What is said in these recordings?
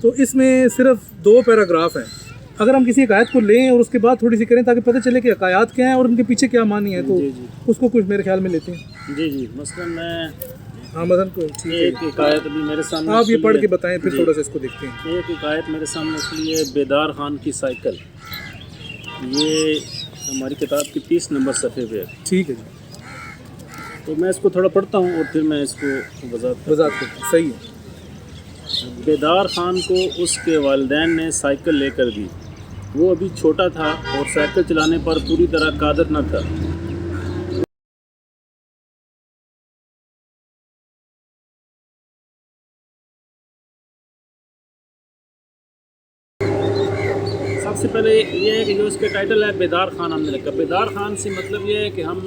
تو اس میں صرف 2 پیراگراف ہیں. اگر ہم کسی حکایت کو لیں اور اس کے بعد تھوڑی سی کریں تاکہ پتہ چلے کہ حکایات کیا ہیں اور ان کے پیچھے کیا معنی ہے، تو جی جی اس کو کچھ میرے خیال میں لیتے ہیں. جی مثلا میں ہاں مثلاً ٹھیک ہے، ایک حکایت ابھی میرے سامنے آپ یہ پڑھ کے کھلی ہے. بتائیں پھر جی. تھوڑا سا اس کو دیکھتے ہیں. ایک حکایت میرے سامنے کھلی ہے، بیدار خان کی سائیکل. یہ ہماری کتاب کی 30 نمبر صفحے پہ ہے. ٹھیک ہے جی، تو میں اس کو تھوڑا پڑھتا ہوں اور پھر میں اس کو وضاحت وضاحت کرتے ہیں. صحیح ہے. بیدار خان کو اس کے والدین نے سائیکل لے کر دی. وہ ابھی چھوٹا تھا اور سائیکل چلانے پر پوری طرح قادر نہ تھا. سب سے پہلے یہ ہے کہ جو اس کا ٹائٹل ہے بیدار خان ہم نے رکھا. بیدار خان سے مطلب یہ ہے کہ ہم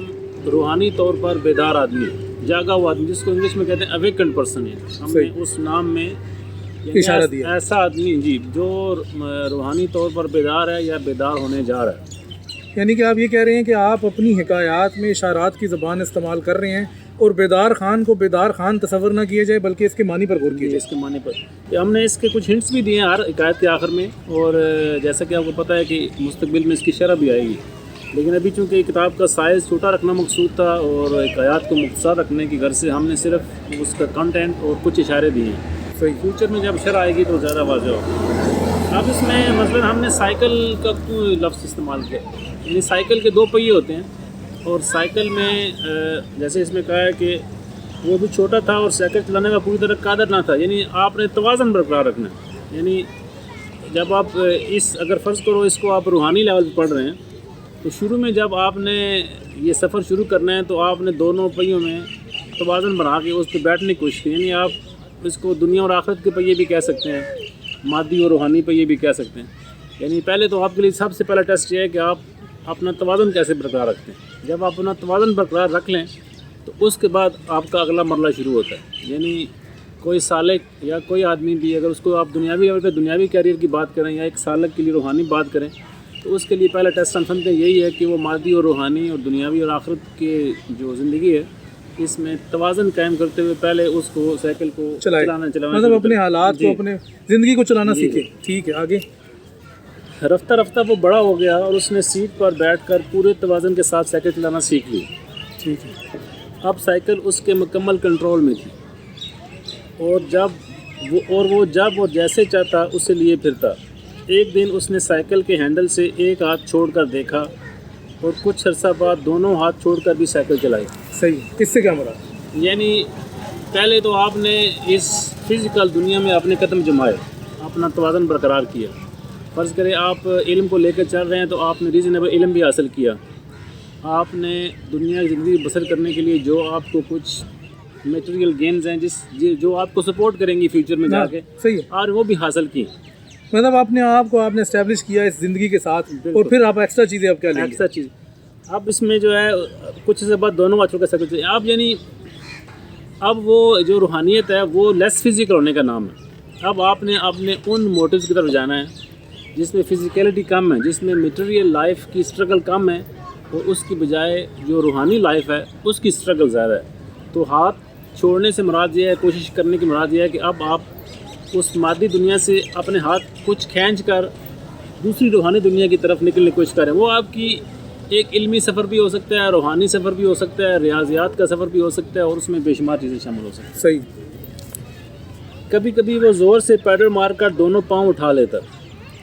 روحانی طور پر بیدار آدمی ہیں، جاگا ہوا آدمی، جس کو انگلش میں کہتے ہیں اویکنڈ پرسن ہے. ہم نے اس نام میں اشارہ دیا. ایسا آدمی جی جو روحانی طور پر بیدار ہے یا بیدار ہونے جا رہا ہے. یعنی کہ آپ یہ کہہ رہے ہیں کہ آپ اپنی حکایات میں اشارات کی زبان استعمال کر رہے ہیں اور بیدار خان کو بیدار خان تصور نہ کیا جائے بلکہ اس کے معنی پر غور کیا جائے. اس کے معنی پر ہم نے اس کے کچھ ہنٹس بھی دیے ہیں ہر حکایت کے آخر میں، اور جیسا کہ آپ کو پتہ ہے کہ مستقبل میں اس کی شرح بھی آئے گی. لیکن ابھی چونکہ کتاب کا سائز چھوٹا رکھنا مقصود تھا اور حکایات کو مختصر رکھنے کی غرض سے ہم نے صرف اس کا کنٹینٹ اور کچھ اشارے دیے ہیں. صحیح. فیوچر میں جب شرح آئے گی تو زیادہ واضح ہوگا. اب اس میں مثلا ہم نے سائیکل کا کیوں لفظ استعمال کیا، یعنی سائیکل کے 2 پہیے ہوتے ہیں اور سائیکل میں جیسے اس میں کہا ہے کہ وہ بھی چھوٹا تھا اور سائیکل چلانے کا پوری طرح قادر نہ تھا. یعنی آپ نے توازن برقرار رکھنا ہے. یعنی جب آپ اگر فرض کرو اس کو آپ روحانی لیول پہ پڑھ رہے ہیں تو شروع میں جب آپ نے یہ سفر شروع کرنا ہے تو آپ نے دونوں پہیوں میں توازن بنا کے اس پہ بیٹھنے کی کوشش کی. یعنی آپ اس کو دنیا اور آخرت کے پہیے بھی کہہ سکتے ہیں، مادی اور روحانی پہیے بھی کہہ سکتے ہیں. یعنی پہلے تو آپ کے لیے سب سے پہلا ٹیسٹ یہ ہے کہ آپ اپنا توازن کیسے برقرار رکھتے ہیں. جب آپ اپنا توازن برقرار رکھ لیں تو اس کے بعد آپ کا اگلا مرحلہ شروع ہوتا ہے. یعنی کوئی سالک یا کوئی آدمی بھی اگر اس کو آپ دنیاوی لیول پہ دنیاوی کیریئر کی بات کریں یا ایک سالک کے لیے روحانی بات کریں تو اس کے لیے پہلا ٹیسٹ ہم سمجھتے ہیں یہی ہے کہ وہ مادی اور روحانی اور دنیاوی اور آخرت کے جو زندگی ہے اس میں توازن قائم کرتے ہوئے پہلے اس کو سائیکل کو چلانا مطلب اپنے حالات کو اپنے زندگی کو چلانا سیکھے. ٹھیک ہے، آگے. رفتہ رفتہ وہ بڑا ہو گیا اور اس نے سیٹ پر بیٹھ کر پورے توازن کے ساتھ سائیکل چلانا سیکھ لی. ٹھیک ہے. اب سائیکل اس کے مکمل کنٹرول میں تھی اور وہ جب وہ جیسے چاہتا اسے لیے پھرتا. ایک دن اس نے سائیکل کے ہینڈل سے ایک ہاتھ چھوڑ کر دیکھا اور کچھ عرصہ بعد دونوں ہاتھ چھوڑ کر بھی سائیکل چلائی. صحیح. اس سے کیا مراد؟ یعنی پہلے تو آپ نے اس فزیکل دنیا میں اپنے قدم جمائے، اپنا توازن برقرار کیا. فرض کریں آپ علم کو لے کر چل رہے ہیں تو آپ نے ریزنیبل علم بھی حاصل کیا. آپ نے دنیا کی زندگی بسر کرنے کے لیے جو آپ کو کچھ میٹیریل گینز ہیں جو آپ کو سپورٹ کریں گی فیوچر میں جا کے، صحیح ہے، اور وہ بھی حاصل کی. مطلب آپ نے اسٹیبلش کیا اس زندگی کے ساتھ اور پھر آپ ایکسٹرا چیزیں آپ کیا لیں گے؟ ایکسٹرا چیز اب اس میں جو ہے کچھ سے بعد دونوں بچوں کا سکتے آپ، یعنی اب وہ جو روحانیت ہے وہ لیس فزیکل ہونے کا نام ہے. اب آپ نے اپنے ان موٹیوز کی طرف جانا ہے جس میں فزیکیلٹی کم ہے، جس میں میٹیریل لائف کی اسٹرگل کم ہے، اور اس کی بجائے جو روحانی لائف ہے اس کی اسٹرگل زیادہ ہے. تو ہاتھ چھوڑنے سے مراد یہ ہے، کوشش کرنے کی مراد یہ ہے کہ اب آپ اس مادی دنیا سے اپنے ہاتھ کچھ کھینچ کر دوسری روحانی دنیا کی طرف نکلنے کی کوشش کریں. وہ آپ کی ایک علمی سفر بھی ہو سکتا ہے، روحانی سفر بھی ہو سکتا ہے، ریاضیات کا سفر بھی ہو سکتا ہے، اور اس میں بے شمار چیزیں شامل ہو سکتی ہیں. صحیح. کبھی کبھی وہ زور سے پیڈل مار کر دونوں پاؤں اٹھا لیتا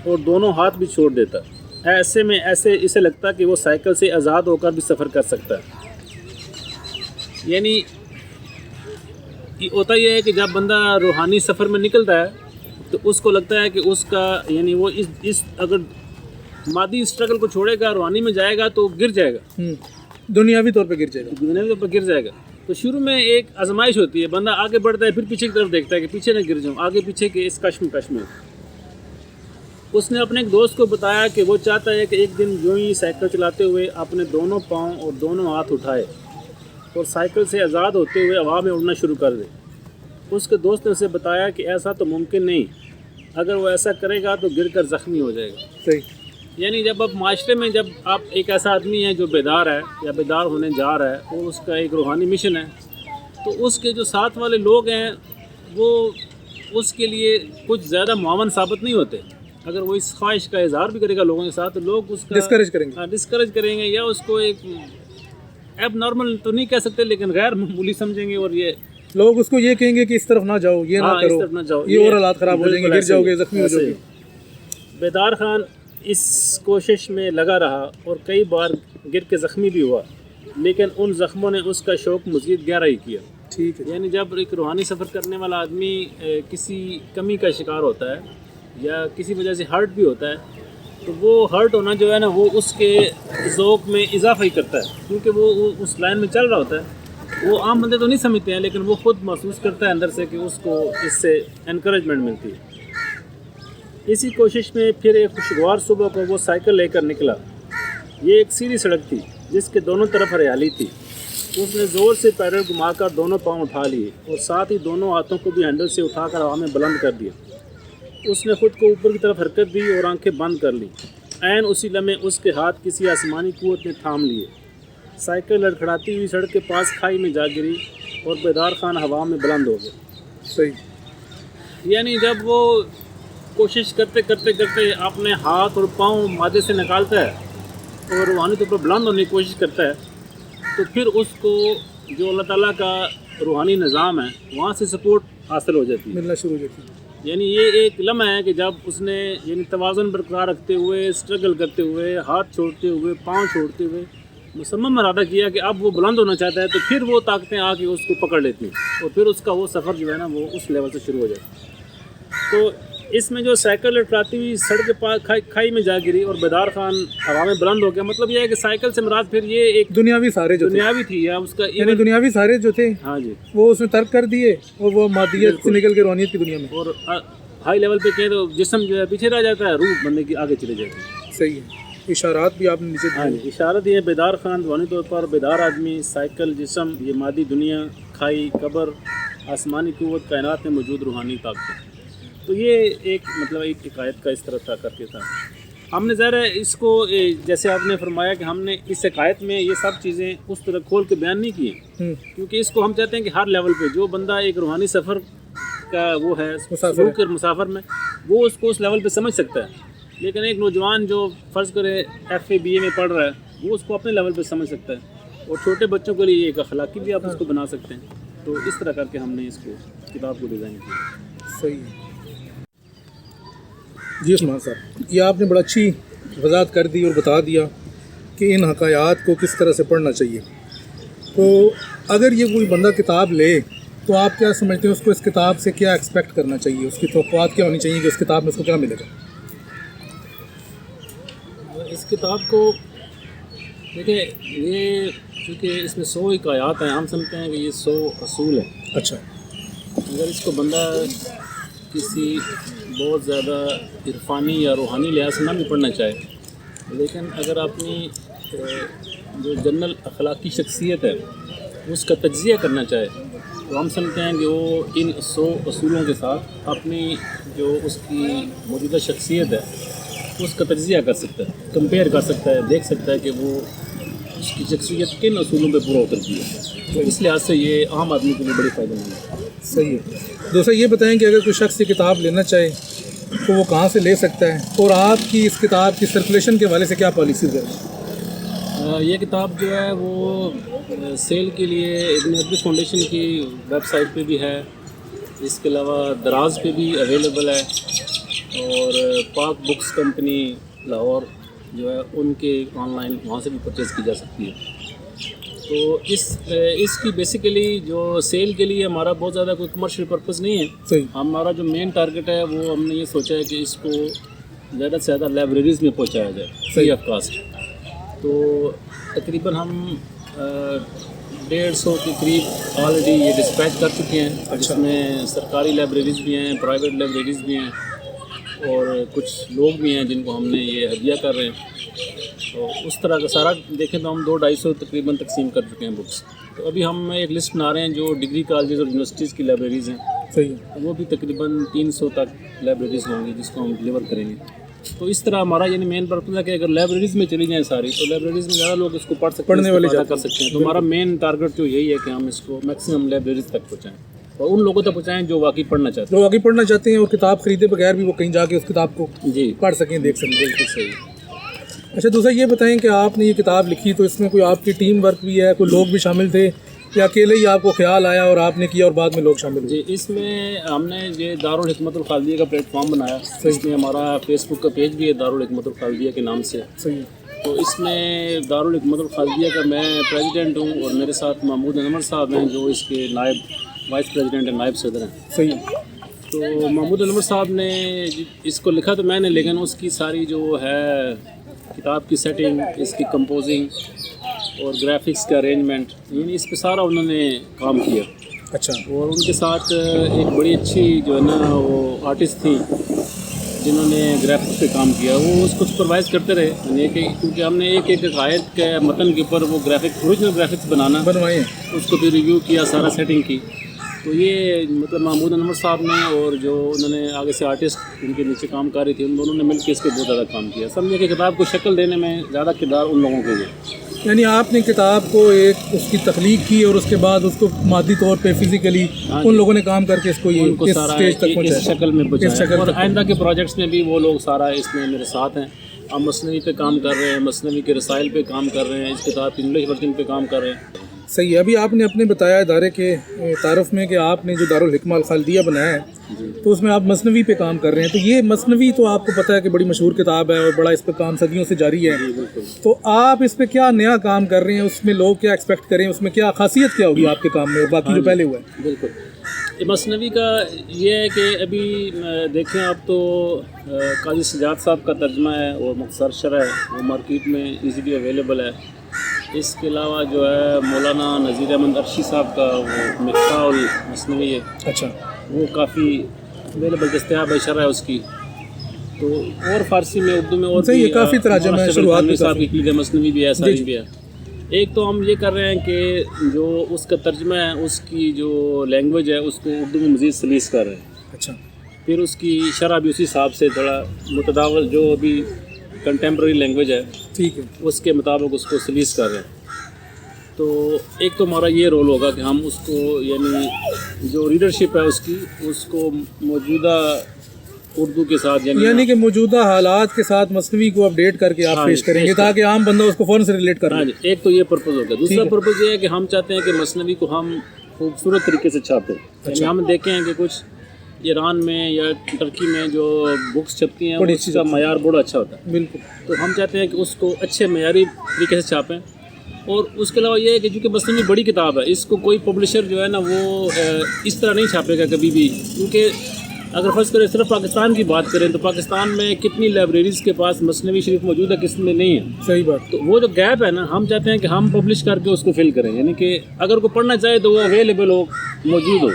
اور دونوں ہاتھ بھی چھوڑ دیتا. ایسے میں اسے لگتا کہ وہ سائیکل سے آزاد ہو کر بھی سفر کر سکتا ہے. یعنی ہوتا یہ ہے کہ جب بندہ روحانی سفر میں نکلتا ہے تو اس کو لگتا ہے کہ اس کا یعنی وہ اس اگر مادی اسٹرگل کو چھوڑے گا، روحانی میں جائے گا تو گر جائے گا، دنیاوی طور پہ گر جائے گا، دنیاوی طور پہ گر جائے گا. تو شروع میں ایک آزمائش ہوتی ہے، بندہ آگے بڑھتا ہے، پھر پیچھے کی طرف دیکھتا ہے کہ پیچھے نہ گر جاؤں، آگے پیچھے کے اس کش میں. اس نے اپنے ایک دوست کو بتایا کہ وہ چاہتا ہے کہ ایک دن یوں ہی سائیکل چلاتے ہوئے اپنے دونوں پاؤں اور دونوں ہاتھ اٹھائے اور سائیکل سے آزاد ہوتے ہوئے ہوا میں اڑنا شروع کر دے. اس کے دوست نے اسے بتایا کہ ایسا تو ممکن نہیں، اگر وہ ایسا کرے گا تو گر کر زخمی ہو جائے گا. صحیح. یعنی جب آپ معاشرے میں جب آپ ایک ایسا آدمی ہے جو بیدار ہے یا بیدار ہونے جا رہا ہے، وہ اس کا ایک روحانی مشن ہے، تو اس کے جو ساتھ والے لوگ ہیں وہ اس کے لیے کچھ زیادہ معاون ثابت نہیں ہوتے. اگر وہ اس خواہش کا اظہار بھی کرے گا لوگوں کے ساتھ تو لوگ اس کا ڈسکریج کریں گے یا اس کو ایک ایب نارمل تو نہیں کہہ سکتے لیکن غیر معمولی سمجھیں گے, اور یہ لوگ اس کو یہ کہیں گے کہ اس طرف نہ جاؤ, یہ نہ کرو, اس طرف نہ جاؤ, یہ اور حالات خراب ہو جائیں گے, گر جاؤ گے, زخمی ہو جاؤ گے. بیدار خان اس کوشش میں لگا رہا اور کئی بار گر کے زخمی بھی ہوا, لیکن ان زخموں نے اس کا شوق مزید گہرا ہی کیا. ٹھیک ہے. یعنی جب ایک روحانی سفر کرنے والا آدمی کسی کمی کا شکار ہوتا ہے یا کسی وجہ سے ہرٹ بھی ہوتا ہے تو وہ ہرٹ ہونا جو ہے نا وہ اس کے ذوق میں اضافہ ہی کرتا ہے, کیونکہ وہ اس لائن میں چل رہا ہوتا ہے. وہ عام بندے تو نہیں سمجھتے ہیں لیکن وہ خود محسوس کرتا ہے اندر سے کہ اس کو اس سے انکریجمنٹ ملتی ہے. اسی کوشش میں پھر ایک خوشگوار صبح کو وہ سائیکل لے کر نکلا. یہ ایک سیدھی سڑک تھی جس کے دونوں طرف ہریالی تھی. اس نے زور سے پیڈل گھما کر دونوں پاؤں اٹھا لیے اور ساتھ ہی دونوں ہاتھوں کو بھی ہینڈل سے اٹھا کر ہوا میں بلند کر دیا. اس نے خود کو اوپر کی طرف حرکت دی اور آنکھیں بند کر لیں. عین اسی لمحے اس کے ہاتھ کسی آسمانی قوت نے تھام لیے. سائیکل لڑکھڑاتی ہوئی سڑک کے پاس کھائی میں جا گری اور بیدار خان ہوا میں بلند ہو گئے. صحیح. یعنی جب وہ کوشش کرتے کرتے کرتے اپنے ہاتھ اور پاؤں مادے سے نکالتا ہے اور روحانی طور پر بلند ہونے کی کوشش کرتا ہے تو پھر اس کو جو اللہ تعالیٰ کا روحانی نظام ہے وہاں سے سپورٹ حاصل ہو جاتی ہے, ملنا شروع ہو جاتی ہے. یعنی یہ ایک لمحہ ہے کہ جب اس نے یعنی توازن برقرار رکھتے ہوئے, اسٹرگل کرتے ہوئے, ہاتھ چھوڑتے ہوئے, پاؤں چھوڑتے ہوئے مصمم ارادہ کیا کہ اب وہ بلند ہونا چاہتا ہے تو پھر وہ طاقتیں آ کے اس کو پکڑ لیتی ہیں اور پھر اس کا وہ سفر جو ہے نا وہ اس لیول سے شروع ہو جاتا ہے. تو اس میں جو سائیکل لٹکاتی ہوئی سڑک کے پاس کھائی میں جا گری اور بیدار خان ہوا میں بلند ہو گیا. مطلب یہ ہے کہ سائیکل سے مراد پھر یہ ایک دنیاوی سارے جو دنیاوی تھی یا اس کا یعنی دنیاوی سارے جو تھے ہاں جی وہ اس میں ترک کر دیے اور وہ مادیت سے نکل کے روحانیت کی دنیا میں. اور ہائی لیول پہ کہیں تو جسم جو ہے پیچھے رہ جاتا ہے, روح بندے کی آگے چلے جاتی ہے. صحیح ہے. اشارات بھی آپ نے نیچے ہاں جی اشارت یہ بیدار خان روحانی طور پر بیدار آدمی, سائیکل, جسم, یہ مادی دنیا, کھائی, قبر, آسمانی قوت, کائنات میں موجود روحانی طاقت. تو یہ ایک مطلب ایک حکایت کا اس طرح تھا کر کے تھا. ہم نے ظاہر ہے اس کو جیسے آپ نے فرمایا کہ ہم نے اس حکایت میں یہ سب چیزیں اس طرح کھول کے بیان نہیں کی ہیں کیونکہ اس کو ہم چاہتے ہیں کہ ہر لیول پہ جو بندہ ایک روحانی سفر کا وہ ہے سلوک مسافر میں وہ اس کو اس لیول پہ سمجھ سکتا ہے. لیکن ایک نوجوان جو فرض کرے ایف اے بی اے میں پڑھ رہا ہے وہ اس کو اپنے لیول پہ سمجھ سکتا ہے, اور چھوٹے بچوں کے لیے ایک اخلاقی بھی آپ اس کو بنا سکتے ہیں. تو اس طرح کر کے ہم نے اس کو کتاب کو ڈیزائن کیا. صحیح ہے. جی عثمان صاحب, یہ آپ نے بڑا اچھی وضاحت کر دی اور بتا دیا کہ ان حکایات کو کس طرح سے پڑھنا چاہیے. تو اگر یہ کوئی بندہ کتاب لے تو آپ کیا سمجھتے ہیں اس کو اس کتاب سے کیا ایکسپیکٹ کرنا چاہیے, اس کی توقعات کیا ہونی چاہیے کہ اس کتاب میں اس کو کیا ملے گا؟ اس کتاب کو دیکھیں یہ چونکہ اس میں 100 حکایات ہیں, ہم سمجھتے ہیں کہ یہ 100 اصول ہیں. اچھا. اگر اس کو بندہ کسی بہت زیادہ عرفانی یا روحانی لحاظ سے نہ بھی پڑھنا چاہے لیکن اگر اپنی جو جنرل اخلاقی شخصیت ہے اس کا تجزیہ کرنا چاہے تو ہم سمجھتے ہیں کہ وہ ان 100 اصولوں کے ساتھ اپنی جو اس کی موجودہ شخصیت ہے اس کا تجزیہ کر سکتا ہے, کمپیئر کر سکتا ہے, دیکھ سکتا ہے کہ وہ اس کی شخصیت کن اصولوں پہ پورا اترتی ہے. تو اس لحاظ سے یہ عام آدمی کے لیے بڑی فائدہ مند ہے. صحیح ہے. دوسرا یہ بتائیں کہ اگر کوئی شخص یہ کتاب لینا چاہے تو وہ کہاں سے لے سکتا ہے, اور آپ کی اس کتاب کی سرکولیشن کے حوالے سے کیا پالیسیز ہے؟ یہ کتاب جو ہے وہ سیل کے لیے ابن عبدس فاؤنڈیشن کی ویب سائٹ پہ بھی ہے, اس کے علاوہ دراز پہ بھی اویلیبل ہے, اور پاک بکس کمپنی لاہور جو ہے ان کے آن لائن وہاں سے بھی پرچیز کی جا سکتی ہے. تو اس کی بیسیکلی جو سیل کے لیے ہمارا بہت زیادہ کوئی کمرشل پرپز نہیں ہے. صحیح. ہمارا جو مین ٹارگیٹ ہے وہ ہم نے یہ سوچا ہے کہ اس کو زیادہ سے زیادہ لائبریریز میں پہنچایا جائے فری آف کاسٹ. تو تقریباً ہم 150 کے قریب آلریڈی یہ ڈسپیچ کر چکے ہیں. جس میں سرکاری لائبریریز بھی ہیں, پرائیویٹ لائبریریز بھی ہیں, اور کچھ لوگ بھی ہیں جن کو ہم نے یہ ہدیہ کر رہے ہیں. تو اس طرح کا سارا دیکھیں تو ہم 200-250 تقریباً تقسیم کر چکے ہیں بکس. تو ابھی ہم ایک لسٹ بنا رہے ہیں جو ڈگری کالجز اور یونیورسٹیز کی لائبریریز ہیں. صحیح. وہ بھی تقریباً 300 تک لائبریریز ہوں گی جس کو ہم ڈلیور کریں گے. تو اس طرح ہمارا یعنی مین پرپز ہے کہ اگر لائبریریز میں چلی جائیں ساری تو لائبریریز میں زیادہ لوگ اس کو پڑھ سکتے ہیں, پڑھنے والے کر سکتے ہیں. تو ہمارا مین ٹارگیٹ جو یہی ہے کہ ہم اس کو میکسیمم لائبریریز تک پہنچائیں. اور ان لوگوں تک پہنچائیں جو واقعی پڑھنا چاہتے لوگ آگے پڑھنا چاہتے ہیں اور کتاب خریدے بغیر بھی وہ کہیں جا کے اس کتاب کو ہیں. جی پڑھ سکیں، دیکھ سکیں. بالکل صحیح. اچھا دوسرا یہ بتائیں کہ آپ نے یہ کتاب لکھی تو اس میں کوئی آپ کی ٹیم ورک بھی ہے، کوئی لوگ بھی شامل تھے یا اکیلے ہی آپ کو خیال آیا اور آپ نے کیا اور بعد میں لوگ شامل ہوئے؟ جی اس میں ہم نے یہ دارالحکمت الخالدیہ کا پلیٹ فارم بنایا. اس میں ہمارا فیس بک کا پیج بھی ہے دارالحکمت الخالدیہ کے نام سے. صحیح. تو اس میں دارالحکمت الخالدیہ کا میں پریزیڈنٹ ہوں اور میرے ساتھ محمود انور صاحب ہیں جو اس کے نائب وائس پریزیڈنٹ ہیں، نائب صدر ہیں. صحیح. تو محمود انور صاحب نے اس کو لکھا تو میں نے، لیکن اس کی ساری جو ہے کتاب کی سیٹنگ، اس کی کمپوزنگ اور گرافکس کا ارینجمنٹ، یعنی اس پہ سارا انہوں نے کام کیا. اچھا. اور ان کے ساتھ ایک بڑی اچھی جو ہے نا وہ آرٹسٹ تھی جنہوں نے گرافکس پہ کام کیا، وہ اس کو سپروائز کرتے رہے. یعنی کہ کیونکہ ہم نے ایک آیت کے متن کے اوپر وہ گرافکس اوریجنل گرافکس بنوائے ہیں، اس کو بھی ریویو کیا، سارا سیٹنگ کی. تو یہ مطلب محمود انور صاحب نے اور جو انہوں نے آگے سے آرٹسٹ ان کے نیچے کام کر رہی تھی، ان دونوں نے مل کے اس پہ بہت زیادہ کام کیا. سمجھے کہ کتاب کو شکل دینے میں زیادہ کردار ان لوگوں کے لیے. یعنی آپ نے کتاب کو ایک اس کی تخلیق کی اور اس کے بعد اس کو مادی طور پہ فزیکلی ان لوگوں نے کام کر کے اس کو یہ اس اسٹیج تک پہنچایا، اس شکل میں پہنچایا. اور آئندہ کے پروجیکٹس میں بھی وہ لوگ سارا اس میں میرے ساتھ ہیں. ہم مثنوی پہ کام کر رہے ہیں، مثنوی کے رسائل پہ کام کر رہے ہیں، اس کتاب کی انگلش ورژن پہ کام کر رہے ہیں. صحیح. ابھی آپ نے اپنے بتایا ادارے کے تعارف میں کہ آپ نے جو دارالحکمہ الخالدیہ بنایا ہے تو اس میں آپ مثنوی پہ کام کر رہے ہیں. تو یہ مثنوی تو آپ کو پتہ ہے کہ بڑی مشہور کتاب ہے اور بڑا اس پہ کام صدیوں سے جاری ہے. تو آپ اس پہ کیا نیا کام کر رہے ہیں؟ اس میں لوگ کیا ایکسپیکٹ کریں؟ اس میں کیا خاصیت کیا ہوگی آپ کے کام میں اور باقی جو پہلے ہوا ہے؟ بالکل. مثنوی کا یہ ہے کہ ابھی دیکھیں آپ تو قاضی سجاد صاحب کا ترجمہ ہے اور مختصر شرح ہے، وہ مارکیٹ میں ایزیلی اویلیبل ہے. اس کے علاوہ جو ہے مولانا نذیر احمد عرشی صاحب کا وہ مفتاح المثنوی ہے. اچھا. وہ کافی اویلیبل دستیاب ہے، شرح ہے اس کی. تو اور فارسی میں، اردو میں اور صحیح ہے، کافی تراجم ہے. شروعات میں صاحب کی کلید مثنوی بھی ہے، ساری بھی ہے. ایک تو ہم یہ کر رہے ہیں کہ جو اس کا ترجمہ ہے، اس کی جو لینگویج ہے اس کو اردو میں مزید سلیس کر رہے ہیں. اچھا. پھر اس کی شرح بھی اسی حساب سے تھوڑا متداول جو ابھی کنٹمپرری لینگویج ہے ٹھیک ہے اس کے مطابق اس کو سلیس کر رہے ہیں. تو ایک تو ہمارا یہ رول ہوگا کہ ہم اس کو یعنی جو ریڈرشپ ہے اس کو موجودہ اردو کے ساتھ یعنی کہ موجودہ حالات کے ساتھ مثنوی کو اپڈیٹ کر کے آپ پیش کریں گے تاکہ عام بندہ اس کو فوراً سے ریلیٹ کر. ہاں جی. ایک تو یہ پرپز ہوگا. دوسرا پرپز یہ ہے کہ ہم چاہتے ہیں کہ مثنوی کو ہم خوبصورت طریقے سے چھاپیں. یعنی ہم دیکھیں ہیں کہ کچھ ایران میں یا ٹرکی میں جو بکس چھپتی ہیں اس کا معیار بڑا اچھا ہوتا ہے. بالکل. تو ہم چاہتے ہیں کہ اس کو اچھے معیاری طریقے سے چھاپیں. اور اس کے علاوہ یہ ہے کہ چونکہ مثنوی بڑی کتاب ہے، اس کو کوئی پبلشر جو ہے نا وہ اس طرح نہیں چھاپے گا کبھی بھی. کیونکہ اگر فرض کریں صرف پاکستان کی بات کریں تو پاکستان میں کتنی لائبریریز کے پاس مثنوی شریف موجود ہے، کس میں نہیں ہے. صحیح بات. تو وہ جو گیپ ہے نا، ہم چاہتے ہیں کہ ہم پبلش کر کے اس کو فل کریں. یعنی کہ اگر کوئی پڑھنا چاہے تو وہ اویلیبل ہو، موجود ہو.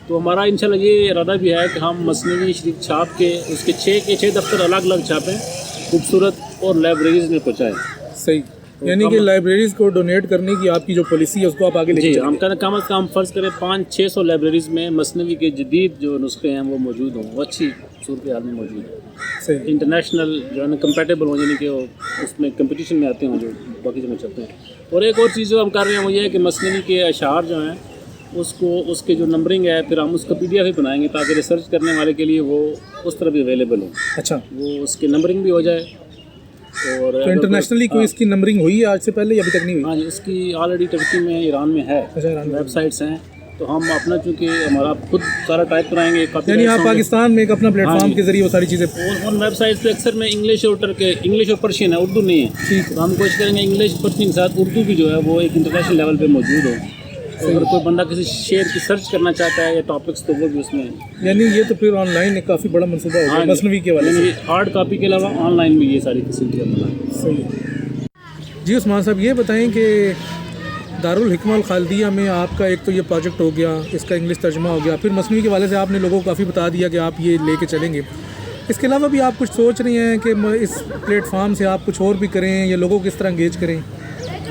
تو ہمارا انشاءاللہ یہ ارادہ بھی ہے کہ ہم مثنوی شریف چھاپ کے اس کے 6 دفتر الگ الگ چھاپیں، خوبصورت، اور لائبریریز میں پہنچائیں. صحیح. یعنی کہ لائبریریز کو ڈونیٹ کرنے کی آپ کی جو پالیسی ہے اس کو آپ آگے لے کے چلیں. ہم کم از کم فرض کریں 500-600 لائبریریز میں مثنوی کے جدید جو نسخے ہیں وہ موجود ہوں، وہ اچھی صورتحال میں موجود ہیں. صحیح. انٹرنیشنل جو ہے نا کمپیٹیبل ہوں، یعنی کہ وہ اس میں کمپٹیشن میں آتے ہوں جو باقی جگہ چلتے ہیں. اور ایک اور چیز جو ہم کر رہے ہیں وہ یہ ہے کہ مثنوی کے اشعار جو ہیں اس کے جو نمبرنگ ہے پھر ہم اس کا PDF بھی بنائیں گے تاکہ ریسرچ کرنے والے کے لیے وہ اس طرح بھی اویلیبل ہوں. اچھا. وہ اس کی نمبرنگ بھی ہو جائے. اور انٹرنیشنلی کوئی اس کی نمبرنگ ہوئی ہے آج سے پہلے یا ابھی تک نہیں ہوئی؟ ہاں جی. اس کی آلریڈی ٹرکی میں، ایران میں ہے، ویب سائٹس ہیں. تو ہم اپنا چونکہ ہمارا خود سارا ٹائپ کرائیں گے. یعنی آپ پاکستان میں ایک اپنا پلیٹ فارم کے ذریعے وہ ساری چیزیں ان ویب سائٹس پہ اکثر میں انگلش اور پرشین ہے، اردو نہیں ہے. ٹھیک. تو ہم کوشش کریں گے انگلش پرشین کے ساتھ اردو بھی جو ہے وہ ایک انٹرنیشنل لیول پہ موجود ہو. اگر کوئی بندہ کسی شعر کی سرچ کرنا چاہتا ہے یا ٹاپکس تو وہ بھی اس میں. یعنی یہ تو پھر آن لائن ایک کافی بڑا منصوبہ ہوگا مثنوی کے والے سے. ہارڈ کاپی کے علاوہ آن لائن بھی یہ ساری فیسلٹیاں بنائیں. صحیح. جی عثمان صاحب یہ بتائیں کہ دارالحکمہ الخالدیہ میں آپ کا ایک تو یہ پروجیکٹ ہو گیا، اس کا انگلش ترجمہ ہو گیا، پھر مثنوی کے والے سے آپ نے لوگوں کو کافی بتا دیا کہ آپ یہ لے کے چلیں گے. اس کے علاوہ بھی آپ کچھ سوچ رہی ہیں کہ اس پلیٹ فارم سے آپ کچھ اور بھی کریں یا لوگوں کو کس طرح انگیج کریں؟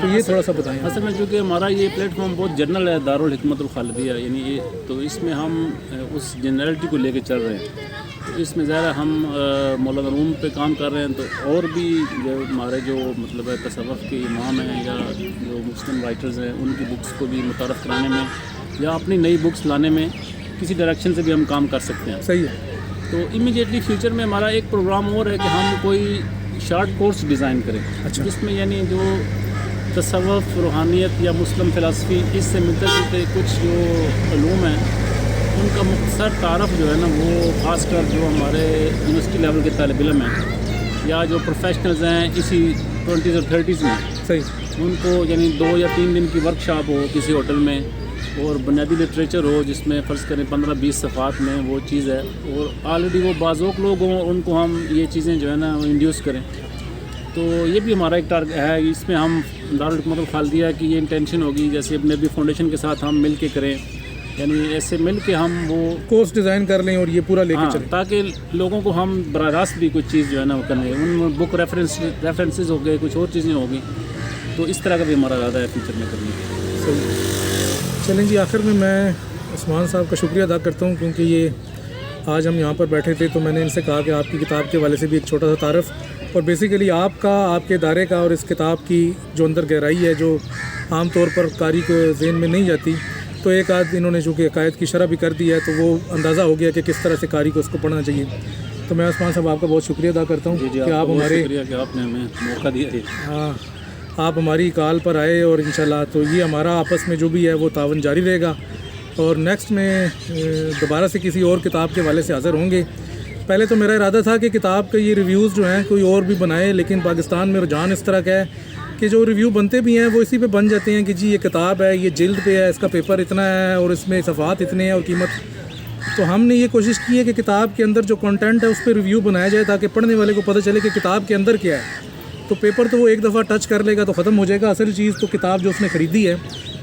تو یہ تھوڑا سا بتائیں. اصل میں چونکہ ہمارا یہ پلیٹ فارم بہت جنرل ہے، دارالحکمت الخالدیہ، یعنی تو اس میں ہم اس جنرلٹی کو لے کے چل رہے ہیں. تو اس میں ظاہر ہم مولانا روم پہ کام کر رہے ہیں. تو اور بھی جو ہمارے جو مطلب ہے تصوف کے امام ہیں یا جو مسلم رائٹرز ہیں ان کی بکس کو بھی متعارف کرانے میں یا اپنی نئی بکس لانے میں کسی ڈائریکشن سے بھی ہم کام کر سکتے ہیں. صحیح ہے. تو امیجیٹلی فیوچر میں ہمارا ایک پروگرام اور ہے کہ ہم کوئی شارٹ کورس ڈیزائن کریں. اچھا. جس میں یعنی جو تصوف، روحانیت یا مسلم فلسفی اس سے ملتے جلتے کچھ جو علوم ہیں ان کا مختصر تعارف جو ہے نا وہ خاص کر جو ہمارے یونیورسٹی لیول کے طالب علم ہیں یا جو پروفیشنلز ہیں اسی 20s اور 30s میں، صحیح. ان کو یعنی 2 یا 3 دن کی ورکشاپ ہو کسی ہوٹل میں اور بنیادی لٹریچر ہو جس میں فرض کریں 15-20 صفحات میں وہ چیز ہے اور آلریڈی وہ بعضوق لوگ ہوں ان کو ہم یہ چیزیں جو ہے نا انڈیوس کریں. تو یہ بھی ہمارا ایک ٹارگٹ ہے. اس میں ہم دارالحکمت الخالدیہ کی یہ انٹینشن ہوگی جیسے ابن عربی فاؤنڈیشن کے ساتھ ہم مل کے کریں، یعنی ایسے مل کے ہم وہ کورس ڈیزائن کر لیں اور یہ پورا لے کے چلیں تاکہ لوگوں کو ہم براہ راست بھی کچھ چیز جو ہے نا وہ کریں. ان بک ریفرنسز ہو گئے، کچھ اور چیزیں ہو گئی. تو اس طرح کا بھی ہمارا ارادہ ہے فیوچر میں کرنے کی. صحیح. چلیں جی، آخر میں عثمان صاحب کا شکریہ ادا کرتا ہوں کیونکہ یہ آج ہم یہاں پر بیٹھے تھے تو میں نے ان سے کہا کہ آپ کی کتاب کے حوالے سے بھی ایک چھوٹا سا تعارف اور بیسیکلی آپ کے ادارے کا اور اس کتاب کی جو اندر گہرائی ہے جو عام طور پر قاری کو ذہن میں نہیں جاتی، تو ایک آدھ انہوں نے چونکہ عقائد کی شرح بھی کر دی ہے تو وہ اندازہ ہو گیا کہ کس طرح سے قاری کو اس کو پڑھنا چاہیے. تو میں عثمان صاحب آپ کا بہت شکریہ ادا کرتا ہوں کہ آپ ہمارے شکریہ کہ آپ نے ہمیں موقع دیا. ہاں، آپ ہماری کال پر آئے اور انشاءاللہ تو یہ ہمارا آپس میں جو بھی ہے وہ تعاون جاری رہے گا اور نیکسٹ میں دوبارہ سے کسی اور کتاب کے حوالے سے حاضر ہوں گے. پہلے تو میرا ارادہ تھا کہ کتاب کے یہ ریویوز جو ہیں کوئی اور بھی بنائے، لیکن پاکستان میں رجحان اس طرح کا ہے کہ جو ریویو بنتے بھی ہیں وہ اسی پہ بن جاتے ہیں کہ جی یہ کتاب ہے، یہ جلد پہ ہے، اس کا پیپر اتنا ہے اور اس میں صفحات اتنے ہیں اور قیمت. تو ہم نے یہ کوشش کی ہے کہ کتاب کے اندر جو کنٹینٹ ہے اس پہ ریویو بنایا جائے تاکہ پڑھنے والے کو پتہ چلے کہ کتاب کے اندر کیا ہے. تو پیپر تو وہ ایک دفعہ ٹچ کر لے گا تو ختم ہو جائے گا. اصل چیز تو کتاب جو اس نے خریدی ہے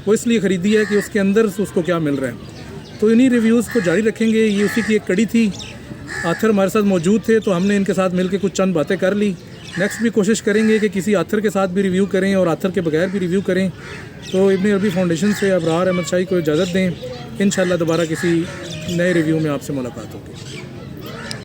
وہ اس لیے خریدی ہے کہ اس کے اندر اس کو کیا مل رہا ہے. تو انہی ریویوز کو جاری رکھیں گے. یہ اسی کی ایک کڑی تھی. آتھر ہمارے ساتھ موجود تھے تو ہم نے ان کے ساتھ مل کے کچھ چند باتیں کر لی. نیکسٹ بھی کوشش کریں گے کہ کسی آتھر کے ساتھ بھی ریویو کریں اور آتھر کے بغیر بھی ریویو کریں. تو ابن عربی فاؤنڈیشن سے ابرار احمد شاہی کو اجازت دیں. انشاءاللہ دوبارہ کسی نئے ریویو میں آپ سے ملاقات ہوگی.